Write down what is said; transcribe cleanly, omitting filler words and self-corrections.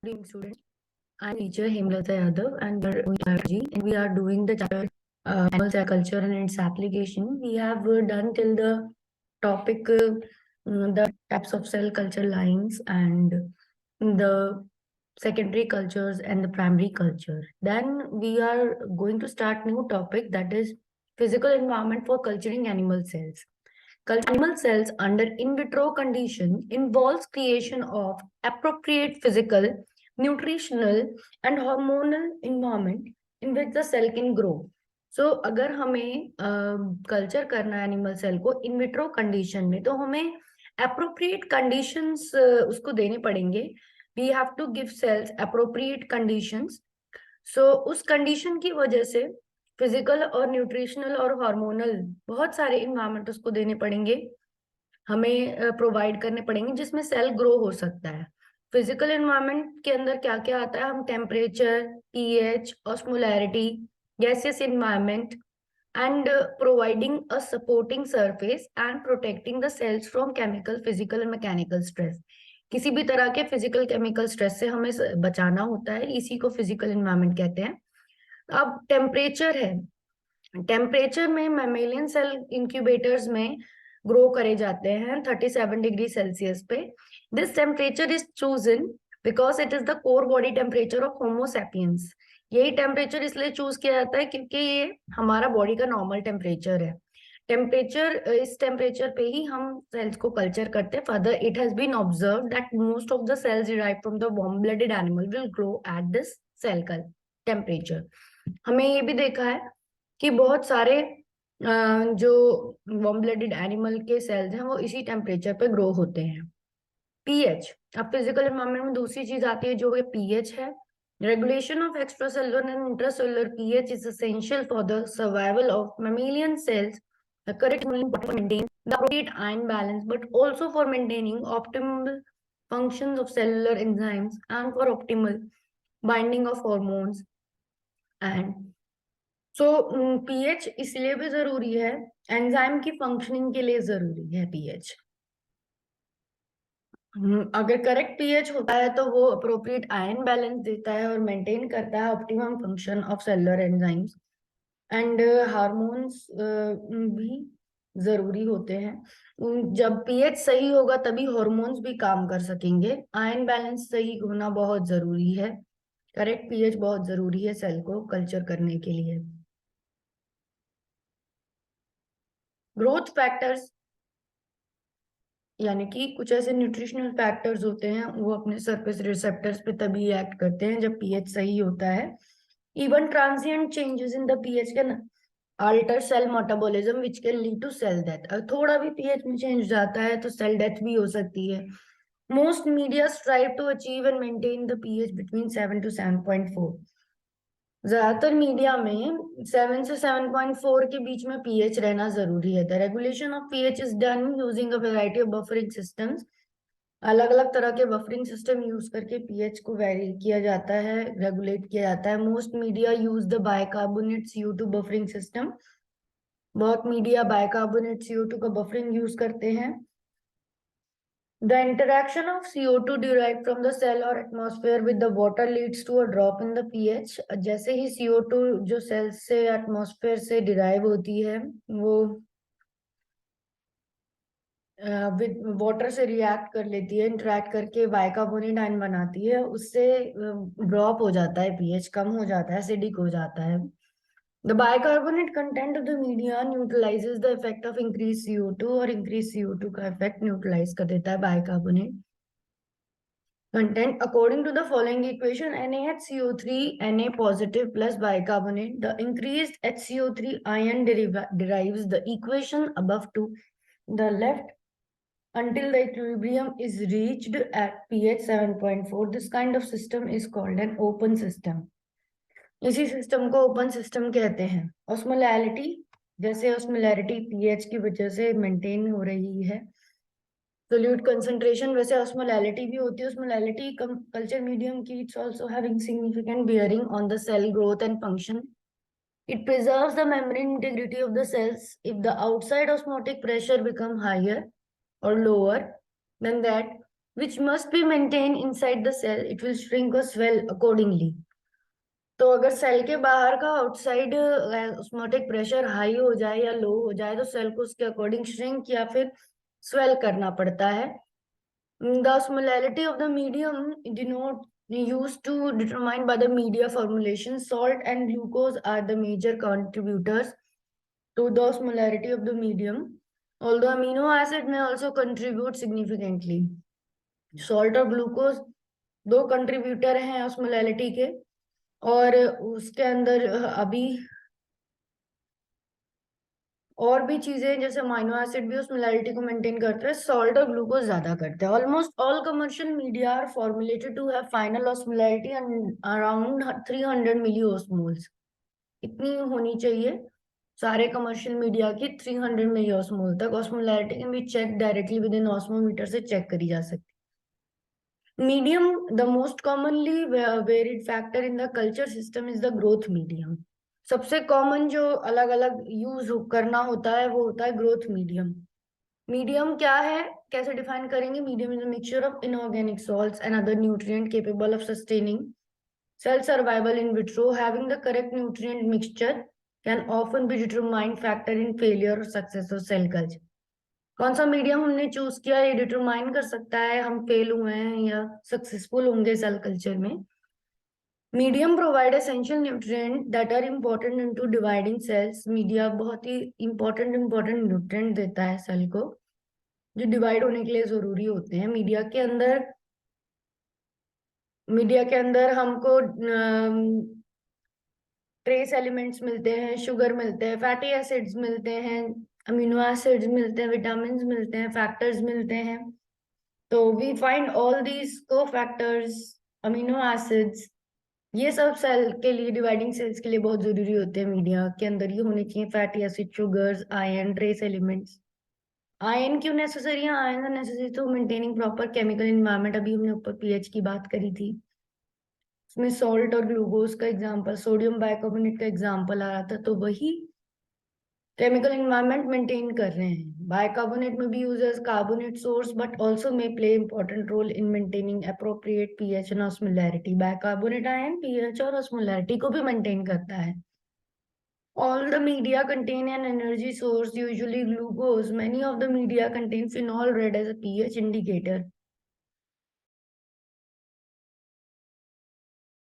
Evening, students. I'm teacher Hemlata Yadav, and we are doing the chapter animal cell culture and its application. We have done till the topic the types of cell culture lines and the secondary cultures and the primary culture. Then we are going to start new topic, that is physical environment for culturing animal cells. Animal cells under in vitro condition involves creation of appropriate physical, nutritional and hormonal environment in which the cell can grow. So अगर हमें culture करना है animal cell को in vitro condition में, तो हमें appropriate conditions उसको देने पड़ेंगे. We have to give cells appropriate conditions. So उस कंडीशन की वजह से फिजिकल और न्यूट्रिशनल और हार्मोनल बहुत सारे इन्वायरमेंट उसको देने पड़ेंगे, हमें प्रोवाइड करने पड़ेंगे, जिसमें सेल ग्रो हो सकता है. फिजिकल एनवायरनमेंट के अंदर क्या क्या आता है? हम temperature, pH, osmolarity, gaseous environment and providing a supporting surface and protecting the cells from chemical, physical and mechanical stress. किसी भी तरह के फिजिकल केमिकल स्ट्रेस से हमें बचाना होता है, इसी को फिजिकल एनवायरनमेंट कहते हैं. अब टेम्परेचर है. टेम्परेचर में मैमेलियन सेल इंक्यूबेटर्स में ग्रो करे जाते हैं 37 डिग्री सेल्सियस पे. This temperature is chosen because it is the core body temperature of Homo sapiens. यही टेम्परेचर इसलिए चूज किया जाता है क्योंकि ये हमारा बॉडी का नॉर्मल टेम्परेचर है. इस टेम्परेचर पे ही हम सेल्स को कल्चर करते हैं. Further it has been observe that most of the cells derived from the warm blooded animal will grow at this cell temperature. हमें ये भी देखा है कि बहुत सारे जो वार्म ब्लडेड एनिमल के सेल्स हैं वो इसी टेम्परेचर पे ग्रो होते हैं. पीएच. अब फिजिकल एनवायरनमेंट में दूसरी चीज आती है जो पीएच है. Regulation of extracellular and intracellular pH is essential for the survival of mammalian cells. The correct for maintain the appropriate ion balance, but also for maintaining optimal functions of cellular enzymes and for optimal binding of hormones. And so pH इसलिए भी जरूरी है, enzyme की functioning के लिए जरूरी है pH. अगर करेक्ट पीएच होता है तो वो अप्रोप्रिएट आयन बैलेंस देता है और मेंटेन करता है optimum function of cellular enzymes. And hormones भी जरूरी होते हैं. जब पीएच सही होगा तभी हार्मोन्स भी काम कर सकेंगे. आयन बैलेंस सही होना बहुत जरूरी है. करेक्ट पीएच बहुत जरूरी है सेल को कल्चर करने के लिए. ग्रोथ फैक्टर्स यानी कि कुछ ऐसे न्यूट्रिशनल फैक्टर्स होते हैं, वो अपने सरफेस रिसेप्टर्स पे तभी एक्ट करते हैं जब पीएच सही होता है. Even transient changes in the pH can alter cell metabolism which can lead to cell death. अगर थोड़ा भी पीएच में चेंज जाता है तो सेल डेथ भी हो सकती है. Most media strive to achieve and maintain the pH between 7 to 7.4. ज्यादातर मीडिया में 7 से 7.4 के बीच में पीएच रहना जरूरी है. The regulation of pH is done using a variety of buffering systems. अलग अलग तरह के बफरिंग सिस्टम यूज करके पीएच को वेरी किया जाता है, रेगुलेट किया जाता है. Most media use the bicarbonate CO2 buffering system. बहुत मीडिया बाइकार्बोनेट CO2 का बफरिंग यूज करते हैं. The interaction of CO2 derived from the cell or atmosphere with the water leads to a drop in the pH. जैसे ही CO2 जो cell से atmosphere से derive होती है वो वाटर से रिएक्ट कर लेती है, इंटरेक्ट करके बाइकार्बोनेट आयन बनाती है, उससे ड्रॉप हो जाता है, पीएच कम हो जाता है, एसिडिक हो जाता है. The bicarbonate content of the media neutralizes the effect of increased CO2 और increased CO2 का effect neutralize कर देता है bicarbonate content. According to the following equation, NaHCO3 Na positive plus bicarbonate, the increased HCO3 ion derives the equation above to the left until the equilibrium is reached at pH 7.4. This kind of system is called an open system. इसी system को open system कहते हैं. Osmolarity, जैसे osmolarity pH की वजह से maintain हो रही है. सोल्यूट कंसंट्रेशन, वैसे ऑस्मोलैरिटी भी होती है. ऑस्मोलैरिटी कल्चर मीडियम की it's also having significant bearing on the cell growth and function. It preserves the membrane integrity of the cells. If the outside osmotic pressure become higher or lower than that, which must be maintained inside the cell. It will shrink or swell accordingly. तो अगर cell के बाहर का outside osmotic pressure high हो जाए या लो हो जाए तो सेल को उसके अकॉर्डिंग श्रिंक या फिर स्वेल करना पड़ता है. The osmolality of the medium denote used to determine by the media formulation. Salt and glucose are the major contributors to the osmolarity of the medium, although amino acid may also contribute significantly. Salt और glucose दो contributor हैं osmolality के, और उसके अंदर अभी और भी चीजें जैसे अमाइनो एसिड भी osmolality को मेंटेन करते हैं. सॉल्ट और ग्लूकोज ज्यादा करते हैं. Almost all commercial media are formulated to have final osmolality around 300 milliosmoles. इतनी होनी चाहिए सारे कमर्शियल मीडिया की, 300 मिलीओस्मोल तक. Osmolality can be check directly with in osmometer से चेक करी जा सकती. Medium, the most commonly varied factor in the culture system is the growth medium. सबसे कॉमन जो अलग अलग यूज करना होता है वो होता है ग्रोथ मीडियम. मीडियम क्या है, कैसे डिफाइन करेंगे? Medium is a mixture of inorganic salts and other nutrient capable of sustaining cell survival in vitro. Having the correct nutrient mixture can often be determined factor in failure or success of cell culture. कौन सा medium हमने choose किया ये determine कर सकता है हम fail हुए हैं या सक्सेसफुल होंगे सेल कल्चर में. Medium provide essential nutrient that are important into dividing cells. Media बहुत ही इंपॉर्टेंट न्यूट्रिएंट देता है सेल को जो डिवाइड होने के लिए जरूरी होते हैं. मीडिया के अंदर हमको ट्रेस एलिमेंट्स मिलते हैं, शुगर मिलते हैं, फैटी एसिड्स मिलते हैं, अमीनो एसिड्स मिलते हैं, विटामिन मिलते हैं, फैक्टर्स मिलते हैं. तो we find all these cofactors, amino acids, ये सब सेल के लिए, डिवाइडिंग सेल्स के लिए बहुत जरूरी होते हैं. मीडिया के अंदर ये होने चाहिए fatty acid, sugars, iron, trace elements. Iron क्यों नेसेसरी है? Iron necessary to maintaining proper chemical environment. अभी हमने ऊपर पीएच की बात करी थी, उसमें सॉल्ट और ग्लूकोज का एग्जांपल, सोडियम बाइकार्बोनेट का एग्जांपल आ रहा था. तो वही केमिकल एनवायरनमेंट मेंटेन कर रहे हैं. बाइकार्बोनेट में भी use as carbonate source but also may play important role in maintaining appropriate pH and osmolarity. Bicarbonate ion pH और ऑस्मोलैरिटी को भी मेंटेन करता है. All the media contain an energy source, usually glucose. Many of the media contain phenol red as a pH indicator.